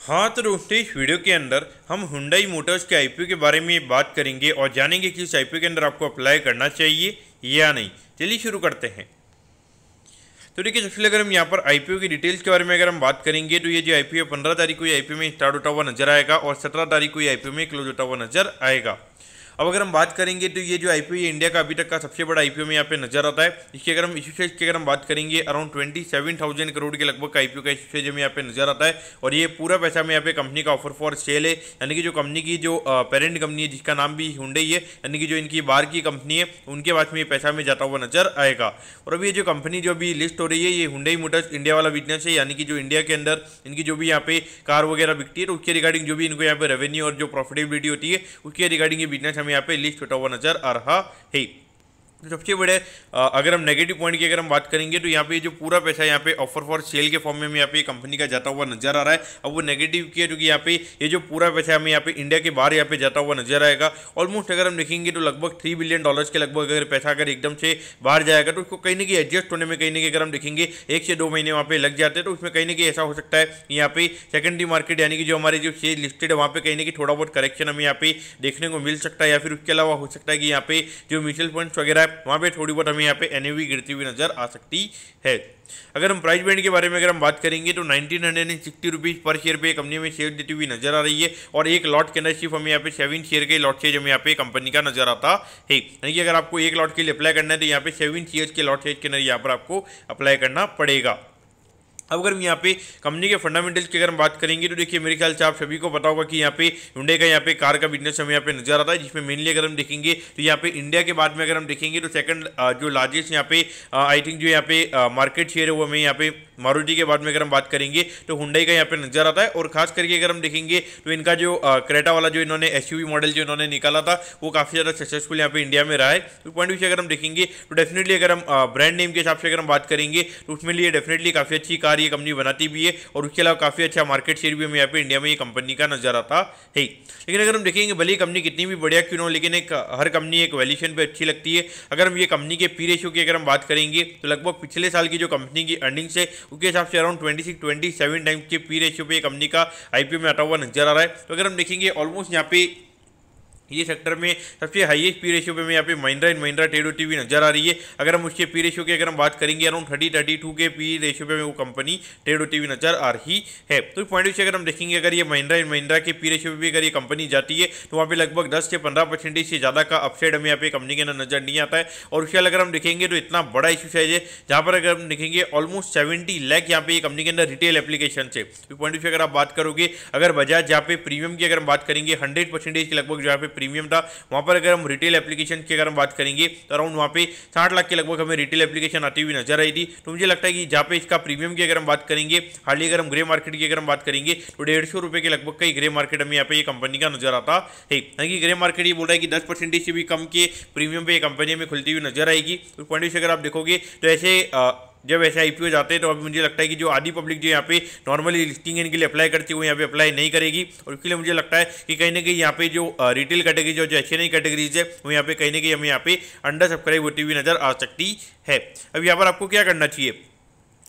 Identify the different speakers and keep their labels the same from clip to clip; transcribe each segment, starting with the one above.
Speaker 1: हाँ तो दोस्तों, इस वीडियो के अंदर हम हुंडई मोटर्स के आईपीओ के बारे में बात करेंगे और जानेंगे कि इस आईपीओ के अंदर आपको अप्लाई करना चाहिए या नहीं। चलिए शुरू करते हैं। तो देखिए, सबसे पहले अगर हम यहाँ पर आईपीओ की डिटेल्स के बारे में अगर हम बात करेंगे तो ये जो आईपीओ 15 तारीख को ये आईपीओ में स्टार्ट होता हुआ नजर आएगा और 17 तारीख को ये आईपीओ में क्लोज होता हुआ नजर आएगा। अब अगर हम बात करेंगे तो ये जो आईपीओ ये इंडिया का अभी तक का सबसे बड़ा आईपीओ में यहाँ पे नजर आता है। इसकी अगर हम इशू साइज की अगर हम बात करेंगे अराउंड 27,000 करोड़ के लगभग का आईपीओ का इशू साइज हमें यहाँ पे नजर आता है। और ये पूरा पैसा में यहाँ पे कंपनी का ऑफर फॉर सेल है, यानी कि जो कंपनी की जो पेरेंट कंपनी है जिसका नाम भी हुंडई है, यानी कि जो इनकी बाहर की कंपनी है, उनके पास में ये पैसा में जाता हुआ नजर आएगा। और अभी ये जो कंपनी जो अभी लिस्ट हो रही है ये हुंडई मोटर्स इंडिया वाला बिजनेस है, यानी कि जो इंडिया के अंदर इनकी जो भी यहाँ पे कार वगैरह बिकती है तो उसके रिगार्डिंग जो भी इनको यहाँ पे रेवेन्यू और जो प्रॉफिटेबिलिटी होती है उसके रिगार्डिंग ये बिजनेस हमें यहाँ पे लिस्ट होता नजर आ रहा है। तो सबसे बड़े अगर हम नेगेटिव पॉइंट की अगर हम बात करेंगे तो यहाँ पे जो पूरा पैसा यहाँ पे ऑफर फॉर सेल के फॉर्म में यहाँ पे कंपनी का जाता हुआ नजर आ रहा है। अब वो नेगेटिव की है क्योंकि यहाँ पे ये जो पूरा पैसा हमें यहाँ पे इंडिया के बाहर यहाँ पे जाता हुआ नजर आएगा। ऑलमोस्ट अगर हम देखेंगे तो लगभग $3 बिलियन के लगभग अगर पैसा अगर एकदम से बाहर जाएगा तो उसको कहीं ना कहीं एडजस्ट होने में कहीं ना कहीं अगर हम देखेंगे 1 से 2 महीने वहाँ पे लग जाते हैं। तो उसमें कहीं ना कहीं ऐसा हो सकता है यहाँ पे सेकेंडरी मार्केट यानी कि जो हमारे जो शेयर लिस्टेड है वहाँ पे कहीं ना कहीं थोड़ा बहुत करेक्शन हमें यहाँ पे देखने को मिल सकता है, या फिर उसके अलावा हो सकता है कि यहाँ पे जो म्यूचुअल फंड्स वगैरह है वहाँ पे थोड़ी बहुत हमें यहाँ पे एनएवी गिरती हुई नजर आ सकती है। अगर हम प्राइस बैंड के बारे में अगर हम बात करेंगे तो 1960 रुपीज़ पर शेयर पे कंपनी में शेयर देती हुई नजर आ रही है। और एक लॉट के अंदर सिर्फ हमें यहाँ पे 7 शेयर के लॉट शेयर हमें यहाँ पे कंपनी का नजर आता है, यानी कि अगर आपको एक लॉट के लिए अप्लाई करना है तो यहाँ पे 7 शेयर के लॉट शेयर के अंदर यहाँ पर आपको अप्लाई करना पड़ेगा। अब अगर हम यहाँ पे कंपनी के फंडामेंटल्स की अगर हम बात करेंगे तो देखिए, मेरे ख्याल से आप सभी को पता होगा कि यहाँ पे हुंडई का यहाँ पे कार का बिजनेस हमें यहाँ पे नजर आता है, जिसमें मेनली अगर हम देखेंगे तो यहाँ पे इंडिया के बाद में अगर हम देखेंगे तो सेकंड जो लार्जेस्ट यहाँ पे आई थिंक जो यहाँ पे मार्केट शेयर है वो हमें यहाँ पे मारुति के बाद में अगर हम बात करेंगे तो हुंडई का यहाँ पे नजर आता है। और खास करके अगर हम देखेंगे तो इनका जो क्रेटा वाला जो इन्होंने एसयूवी मॉडल जो इन्होंने निकाला था वो काफ़ी ज़्यादा सक्सेसफुल यहाँ पे इंडिया में रहा है। तो पॉइंट ऑफ व्यू से अगर हम देखेंगे तो डेफिनेटली अगर हम ब्रांड नेम के हिसाब से अगर हम बात करेंगे तो उसमें लिए डेफिनेटली काफ़ी अच्छी कार ये कंपनी बनाती भी है और उसके अलावा काफ़ी अच्छा मार्केट शेयर भी हमें यहाँ पे इंडिया में ये कंपनी का नजर आता है। लेकिन अगर हम देखेंगे भले ही कंपनी कितनी भी बढ़िया क्यों ना हो, लेकिन एक हर कंपनी एक वैल्यूएशन पे अच्छी लगती है। अगर हम ये कंपनी के पी रेशियो की अगर हम बात करेंगे तो लगभग पिछले साल की जो कंपनी की अर्निंग्स है उसके हिसाब से अराउंड 27 टाइम्स के पी रेशियो पे कंपनी का आईपीओ में आता हुआ नजर आ रहा है। तो अगर हम देखेंगे ऑलमोस्ट यहाँ पे ये सेक्टर में सबसे हाईएस्ट पी रेशियो पे में यहाँ पे महिंद्रा एंड महिंद्रा ट्रेड होती हुई नजर आ रही है। अगर हम उसके पी रेशियो की अगर हम बात करेंगे अराउंड 32 के पी रेशियो पे वो कंपनी ट्रेड होती हुई नजर आ रही है। तो इस पॉइंट से अगर हम देखेंगे अगर ये महिंद्रा एंड महिंद्रा के पी रेशियो पे भी अगर ये कंपनी जाती है तो वहाँ पे लगभग 10 से 15% से ज़्यादा का अपसाइड हमें यहाँ पे कंपनी के अंदर नजर नहीं आता है। और उसके अगर हम देखेंगे तो इतना बड़ा इशू साइज है जहाँ पर अगर हम देखेंगे ऑलमोस्ट 70 लाख यहाँ पे ये कंपनी के अंदर रिटेल एप्लीकेशन से। तो पॉइंट से अगर आप बात करोगे अगर बजाज जहाँ पे प्रीमियम की अगर हम बात करेंगे 100% के लगभग जहाँ पे प्रीमियम था, वहाँ पर अगर हम रिटेल एप्लीकेशन की अगर हम बात करेंगे तो अराउंड वहाँ पे 60 लाख के लगभग हमें रिटेल एप्लीकेशन आती हुई नजर आई थी। तो मुझे लगता है कि जहाँ पे इसका प्रीमियम की अगर हम बात करेंगे, हार्डली अगर हम ग्रे मार्केट की अगर हम बात करेंगे तो 150 रुपये के लगभग का ग्रे मार्केट हमें यहाँ पे ये कंपनी का नजर आता है। यानी कि ग्रे मार्केट ये बोल रहा है कि 10% से भी कम के प्रीमियम पे ये कंपनी हमें खुलती हुई नजर आएगी। तो पॉइंट से अगर आप देखोगे तो ऐसे जब ऐसे आईपीओ जाते हैं तो अभी मुझे लगता है कि जो आधी पब्लिक जो यहाँ पे नॉर्मली लिस्टिंग इनके लिए अप्लाई करती है वो यहाँ पे अप्लाई नहीं करेगी। और उसके लिए मुझे लगता है कि कहीं ना कहीं यहाँ पे जो रिटेल कैटेगरी जो एचएनआई कैटेगरीज है वो यहाँ पे कहीं ना कहीं हमें यहाँ पे अंडर सब्सक्राइब होती हुई नजर आ सकती है। अब यहाँ पर आपको क्या करना चाहिए,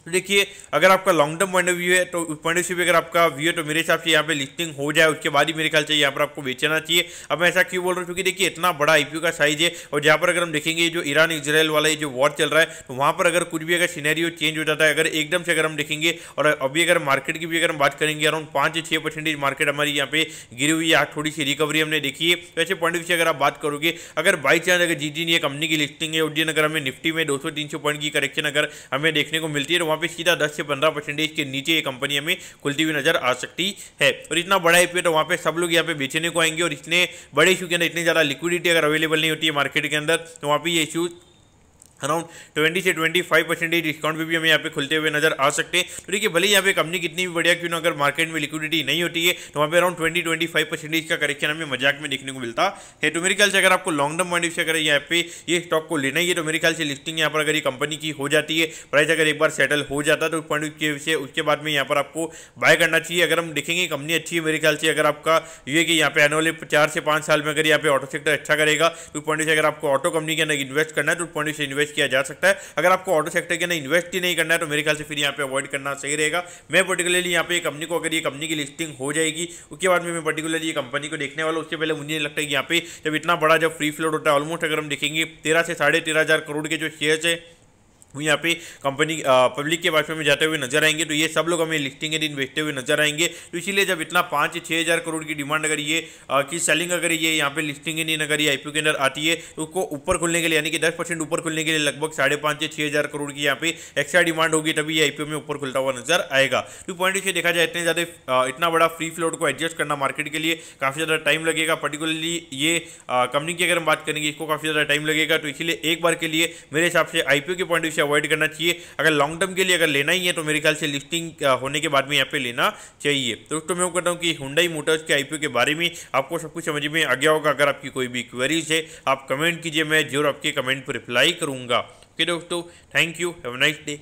Speaker 1: तो देखिए, अगर आपका long term point of view है तो उस पॉइंट ऑफ व्यू अगर आपका व्यू है तो मेरे हिसाब से यहाँ पे लिस्टिंग हो जाए उसके बाद ही मेरे ख्याल से यहाँ पर आपको बेचना चाहिए। अब मैं ऐसा क्यों बोल रहा हूँ, क्योंकि देखिए इतना बड़ा आईपीओ का साइज है और जहाँ पर अगर हम देखेंगे जो ईरान इजराइल वाला जो वॉर चल रहा है तो वहाँ पर अगर कुछ भी अगर सिनेरियो चेंज हो जाता है, अगर एकदम से अगर हम देखेंगे और अभी अगर मार्केट की भी अगर हम बात करेंगे अराउंड 5 से 6% मार्केट हमारी यहाँ पे गिरी हुई है, थोड़ी सी रिकवरी हमने देखी है। तो ऐसे पॉइंट ऑफ व्यू से अगर आप बात करोगे, अगर बाई चांस अगर जी ये कंपनी की लिस्टिंग है और अगर हमें निफ्टी में 200-300 पॉइंट की करेक्शन अगर हमें देखने को मिलती है तो वहाँ पे सीधा 10 से 15% के नीचे ये कंपनी हमें खुलती हुई नजर आ सकती है। और इतना बड़ा आईपीओ तो वहाँ पे सब लोग यहाँ पे बेचने को आएंगे और इतने बड़े इशू के अंदर इतनी ज़्यादा लिक्विडिटी अगर अवेलेबल नहीं होती है मार्केट के अंदर तो वहाँ पे ये इशू अराउंड 20 से 25% डिस्काउंट भी हमें यहाँ पे खुलते हुए नजर आ सकते हैं। तो देखिए, भले यहाँ पे कंपनी कितनी भी बढ़िया क्यों ना अगर मार्केट में लिक्विडिटी नहीं होती है तो वहाँ पे अराउंड 20-25% का करेक्शन हमें मजाक में देखने को मिलता है। तो मेरे ख्याल से अगर आपको लॉन्ग टर्म पॉइंट से अगर यहाँ पे ये स्टॉक को लेना ही है तो मेरे ख्याल से लिस्टिंग यहाँ पर अगर ये कंपनी की हो जाती है, प्राइस अगर एक बार सेटल हो जाता है तो पॉइंट से उसके बाद में यहाँ पर आपको बाय करना चाहिए। अगर हम देखेंगे कंपनी अच्छी है मेरे ख्याल से, अगर आपका ये कि यहाँ पे आने वाले 4 से 5 साल में अगर यहाँ पे ऑटो सेक्टर अच्छा करेगा तो पॉइंट से अगर आपको ऑटो कंपनी के अंदर इन्वेस्ट करना है तो पॉइंट से इन्वेस्ट इन्वेस्ट किया जा सकता है। अगर आपको ऑटो सेक्टर के अंदर इन्वेस्ट ही नहीं करना है तो मेरे ख्याल से फिर यहाँ पे अवॉइड करना सही रहेगा। मैं पर्टिकुलरली यहाँ पे कंपनी को, अगर ये कंपनी की लिस्टिंग हो जाएगी उसके बाद में मैं पर्टिकुलरली ये कंपनी को देखने वाला हूँ। उससे पहले मुझे नहीं लगता है कि यहाँ पे जब इतना बड़ा जब फ्री फ्लोट होता है, ऑलमोस्ट अगर हम देखेंगे 13 से 13.5 करोड़ के जो शेयर्स है वो यहाँ पे कंपनी पब्लिक के बारे में जाते हुए नजर आएंगे। तो ये सब लोग हमें लिस्टिंग के दिन बेचते हुए नजर आएंगे। तो इसीलिए जब इतना 5 से 6 हज़ार करोड़ की डिमांड अगर ये की सेलिंग अगर ये यहाँ पे लिस्टिंग के दिन अगर ये आईपीओ के अंदर आती है तो उसको ऊपर खुलने के लिए यानी कि 10% ऊपर खुलने के लिए लगभग 5.5 से 6 हज़ार करोड़ की यहाँ पे एक्स्ट्रा डिमांड होगी, तभी ये आईपीओ में ऊपर खुलता हुआ नजर आएगा। तो पॉइंट से देखा जाए इतने ज़्यादा इतना बड़ा फ्री फ्लोट को एडजस्ट करना मार्केट के लिए काफ़ी ज़्यादा टाइम लगेगा। पर्टिकुलरली ये कंपनी की अगर हम बात करेंगे इसको काफ़ी ज़्यादा टाइम लगेगा। तो इसीलिए एक बार के लिए मेरे हिसाब से आईपीओ के पॉइंट से अवॉइड करना चाहिए। अगर लॉन्ग टर्म के लिए अगर लेना ही है तो मेरे ख्याल से लिस्टिंग होने के बाद में यहाँ पे लेना चाहिए। तो दोस्तों मैं कहता हूँ कि हुंडई मोटर्स के आईपीओ के बारे में आपको सब कुछ समझ में आ गया होगा। अगर आपकी कोई भी क्वेरीज है आप कमेंट कीजिए, मैं जरूर आपके कमेंट पर रिप्लाई करूंगा। ओके दोस्तों, thank you, have a nice day.